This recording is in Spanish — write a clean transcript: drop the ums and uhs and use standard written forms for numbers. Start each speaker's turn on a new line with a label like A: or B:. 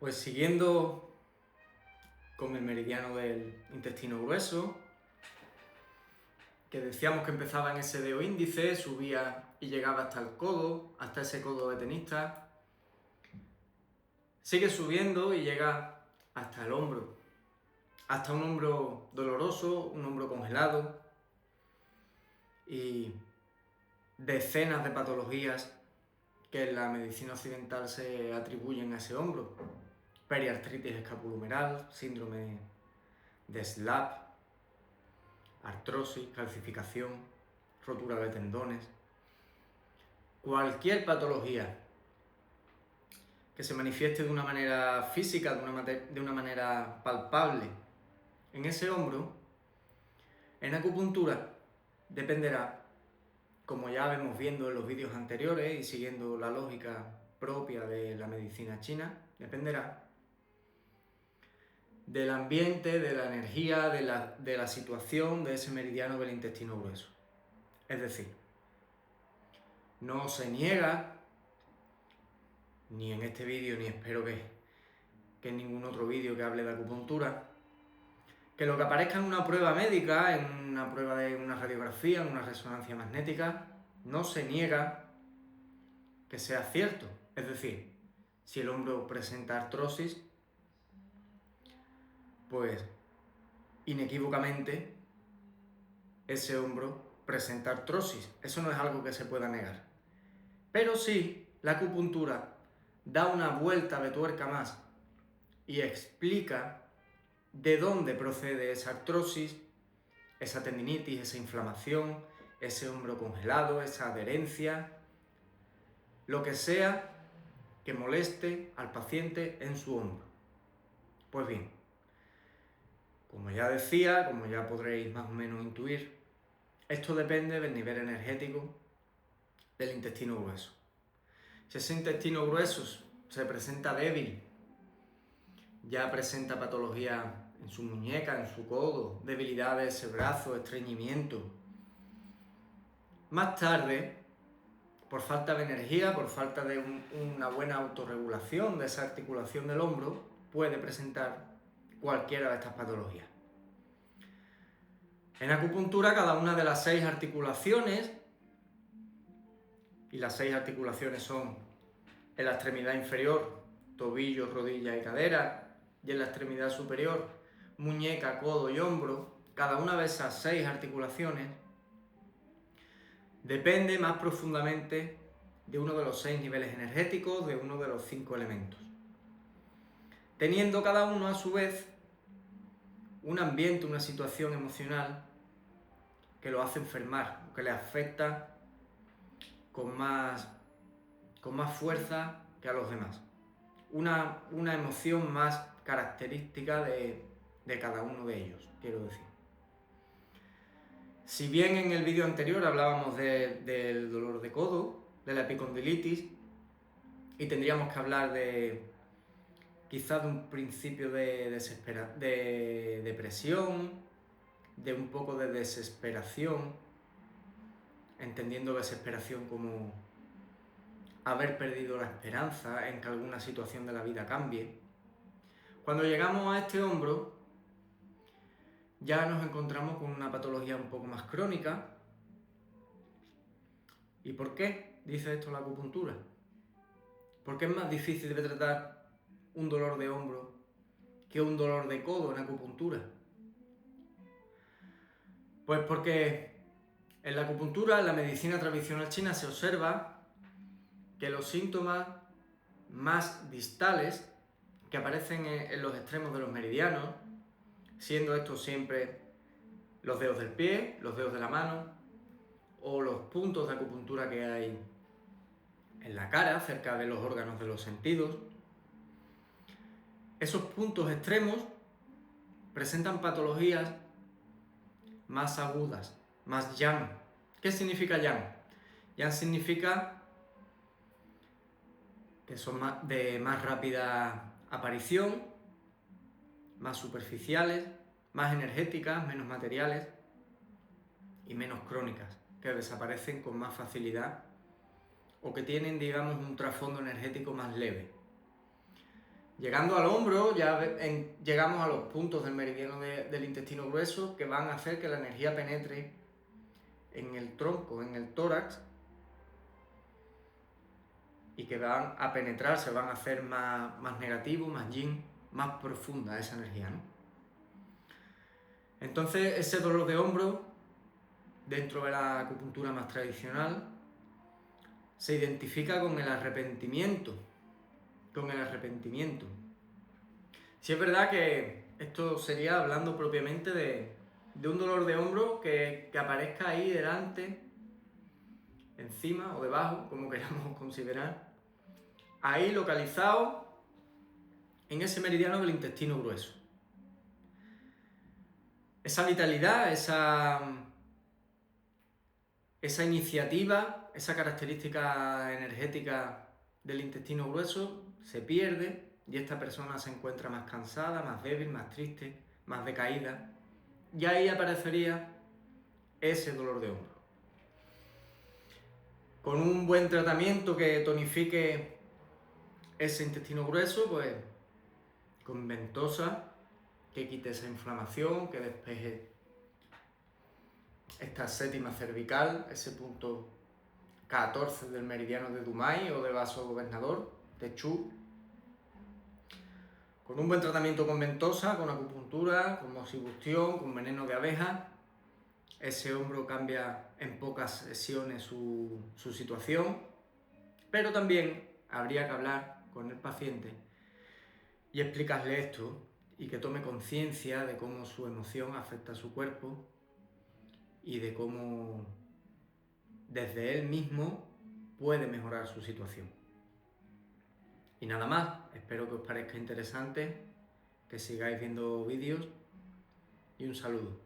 A: Pues siguiendo con el meridiano del intestino grueso, que decíamos que empezaba en ese dedo índice, subía y llegaba hasta el codo, hasta ese codo de tenista. Sigue subiendo y llega hasta el hombro, hasta un hombro doloroso, un hombro congelado y decenas de patologías que en la medicina occidental se atribuyen a ese hombro. Periartritis escapulohumeral, síndrome de SLAP, artrosis, calcificación, rotura de tendones. Cualquier patología que se manifieste de una manera física, de una manera palpable en ese hombro, en acupuntura dependerá, como ya vemos viendo en los vídeos anteriores y siguiendo la lógica propia de la medicina china, dependerá del ambiente, de la energía, de la situación de ese meridiano del intestino grueso. Es decir, no se niega, ni en este vídeo, ni espero que en ningún otro vídeo que hable de acupuntura, que lo que aparezca en una prueba médica, en una prueba de una radiografía, en una resonancia magnética, no se niega que sea cierto. Es decir, si el hombro presenta artrosis, pues inequívocamente ese hombro presenta artrosis. Eso no es algo que se pueda negar. Pero sí, la acupuntura da una vuelta de tuerca más y explica de dónde procede esa artrosis, esa tendinitis, esa inflamación, ese hombro congelado, esa adherencia, lo que sea que moleste al paciente en su hombro. Pues bien, como ya decía, como ya podréis más o menos intuir, esto depende del nivel energético del intestino grueso. Si ese intestino grueso se presenta débil, ya presenta patología en su muñeca, en su codo, debilidad de ese brazo, estreñimiento. Más tarde, por falta de energía, por falta de una buena autorregulación de esa articulación del hombro, puede presentar cualquiera de estas patologías. En acupuntura, cada una de las 6 articulaciones, y las 6 articulaciones son en la extremidad inferior, tobillo, rodilla y cadera, y en la extremidad superior, muñeca, codo y hombro, cada una de esas 6 articulaciones depende más profundamente de uno de los 6 niveles energéticos, de uno de los 5 elementos, teniendo cada uno a su vez un ambiente, una situación emocional que lo hace enfermar, que le afecta con más fuerza que a los demás. Una emoción más característica de cada uno de ellos, quiero decir. Si bien en el vídeo anterior hablábamos del dolor de codo, de la epicondilitis, y tendríamos que hablar quizás de un principio de depresión, de un poco de desesperación, entendiendo desesperación como haber perdido la esperanza en que alguna situación de la vida cambie. Cuando llegamos a este hombro, ya nos encontramos con una patología un poco más crónica. ¿Y por qué dice esto la acupuntura? ¿Por qué es más difícil de tratar un dolor de hombro que un dolor de codo en acupuntura? Pues porque en la acupuntura, en la medicina tradicional china, se observa que los síntomas más distales que aparecen en los extremos de los meridianos, siendo estos siempre los dedos del pie, los dedos de la mano o los puntos de acupuntura que hay en la cara, cerca de los órganos de los sentidos, esos puntos extremos presentan patologías más agudas, más yang. ¿Qué significa yang? Yang significa que son de más rápida aparición, más superficiales, más energéticas, menos materiales y menos crónicas, que desaparecen con más facilidad o que tienen, digamos, un trasfondo energético más leve. Llegando al hombro ya llegamos a los puntos del meridiano del intestino grueso que van a hacer que la energía penetre en el tronco, en el tórax, y que van a penetrar, se van a hacer más negativo, más yin, más profunda esa energía, ¿no? Entonces ese dolor de hombro, dentro de la acupuntura más tradicional, se identifica con el arrepentimiento, Si es verdad que esto sería hablando propiamente de un dolor de hombro que aparezca ahí delante, encima o debajo, como queramos considerar, ahí localizado en ese meridiano del intestino grueso. Esa vitalidad, esa iniciativa, esa característica energética del intestino grueso se pierde y esta persona se encuentra más cansada, más débil, más triste, más decaída, y ahí aparecería ese dolor de hombro. Con un buen tratamiento que tonifique ese intestino grueso, pues con ventosa, que quite esa inflamación, que despeje esta séptima cervical, ese punto 14 del meridiano de Dumai o de vaso gobernador, de Chu. Con un buen tratamiento con ventosa, con acupuntura, con moxibustión, con veneno de abeja, ese hombro cambia en pocas sesiones su situación, pero también habría que hablar con el paciente y explicarle esto y que tome conciencia de cómo su emoción afecta a su cuerpo y de cómo desde él mismo puede mejorar su situación. Y nada más, espero que os parezca interesante, que sigáis viendo vídeos y un saludo.